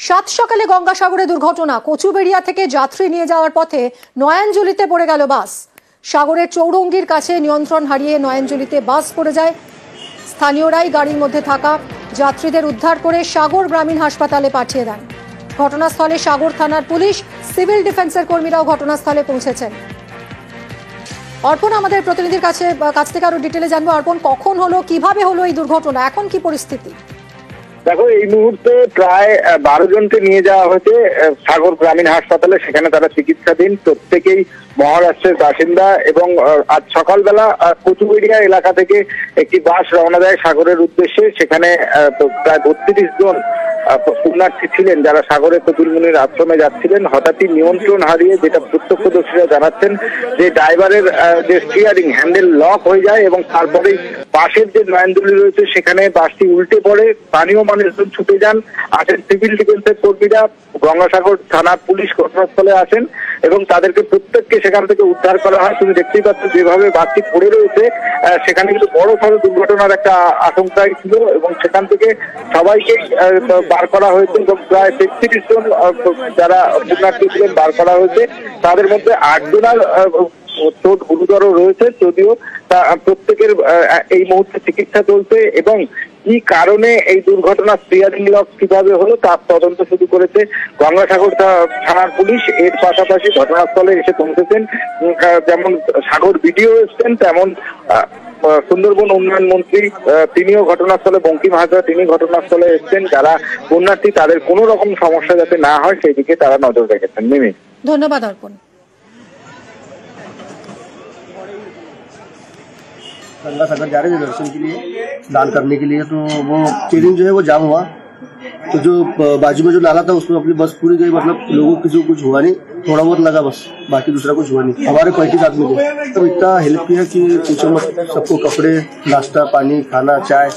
সাত সকালে গঙ্গাসাগরে দুর্ঘটনা। কচুবেড়িয়া থেকে যাত্রী নিয়ে যাওয়ার পথে নয়াঞ্জলিতে পড়ে গেল বাস। সাগরের চৌরঙ্গির কাছে নিয়ন্ত্রণ হারিয়ে নয়াঞ্জলিতে বাস পড়ে যায়। স্থানীয়রাই গাড়ির মধ্যে থাকা যাত্রীদের উদ্ধার করে সাগর গ্রামীণ হাসপাতালে পাঠিয়ে দেন। ঘটনাস্থলে সাগর থানার পুলিশ, সিভিল ডিফেন্সের কর্মীরাও ঘটনাস্থলে পৌঁছেছেন। অর্পণ, আমাদের প্রতিনিধির কাছ থেকে আরো ডিটেলে জানবো। অর্পণ, কখন হলো, কিভাবে হলো এই দুর্ঘটনা, এখন কি পরিস্থিতি? দেখো, এই মুহূর্তে প্রায় 12 জনকে নিয়ে যাওয়া হয়েছে সাগর গ্রামীণ হাসপাতালে। সেখানে তারা চিকিৎসাধীন। প্রত্যেকেই মহারাষ্ট্রের বাসিন্দা এবং আজ সকালবেলা কচুবেড়িয়া এলাকা থেকে একটি বাস রওনা দেয় সাগরের উদ্দেশ্যে। সেখানে প্রায় 32 জন পুণ্যার্থী ছিলেন যারা সাগরে কপিলমুনির আশ্রমে যাচ্ছিলেন। হঠাৎই নিয়ন্ত্রণ হারিয়ে, যেটা প্রত্যক্ষদর্শীরা জানাচ্ছেন, যে ড্রাইভারের যে স্টিয়ারিং হ্যান্ডেল লক হয়ে যায় এবং তারপরেই বাসের যে নয়াঞ্জলি রয়েছে সেখানে বাসটি উল্টে পড়ে। স্থানীয় মানুষজন ছুটে যান, আসেন সিভিল ডিফেন্সের কর্মীরা, গঙ্গাসাগর থানার পুলিশ ঘটনাস্থলে আসেন এবং তাদেরকে প্রত্যেককে সেখান থেকে উদ্ধার করা হয়। তুমি দেখতেই পাচ্ছ যেভাবে বাসটি পড়ে রয়েছে, সেখানে কিন্তু বড় সড় দুর্ঘটনার একটা আশঙ্কাই ছিল এবং সেখান থেকে সবাইকে বার করা হয়েছে এবং প্রায় 33 জন যারা পুণ্যার্থী ছিলেন বার করা হয়েছে। তাদের মধ্যে 8 জনের চোট গুরুতর রয়েছে, যদিও প্রত্যেকের এই মুহূর্তে চিকিৎসা চলছে এবং কি কারণে এই দুর্ঘটনা, স্টিয়ারিং লক কিভাবে হলো তার তদন্ত শুরু করেছে গঙ্গাসাগর থানার পুলিশ। এর পাশাপাশি ঘটনাস্থলে এসে পৌঁছেছেন যেমন সাগর বিডিও এসছেন, তেমন সুন্দরবন উন্নয়ন মন্ত্রী তিনিও ঘটনাস্থলে, বঙ্কিম হাজরা তিনি ঘটনাস্থলে এসছেন। যারা পুণ্যার্থী তাদের কোনো রকম সমস্যা যাতে না হয় সেই দিকে তারা নজর রেখেছেন। মিমি, ধন্যবাদ। অর্পণ, गंगासागर जा रहे थे दर्शन के लिए, दान करने के लिए, तो वो स्टीयरिंग जो है वो जाम हुआ। तो जो बाजू में जो नाला था उसमें अपनी बस पूरी गई, मतलब लोगों किसी को कुछ हुआ नहीं, थोड़ा बहुत लगा बस, बाकी दूसरा कुछ हुआ नहीं। हमारे 35 आदमी थे, तो इतना हेल्प किया कि पूछो मत। सबको कपड़े, नाश्ता पानी, खाना, चाय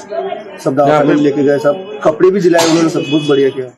सब दवा लेके गए, सब कपड़े भी दिलाए उन्होंने, सब बहुत बढ़िया किया।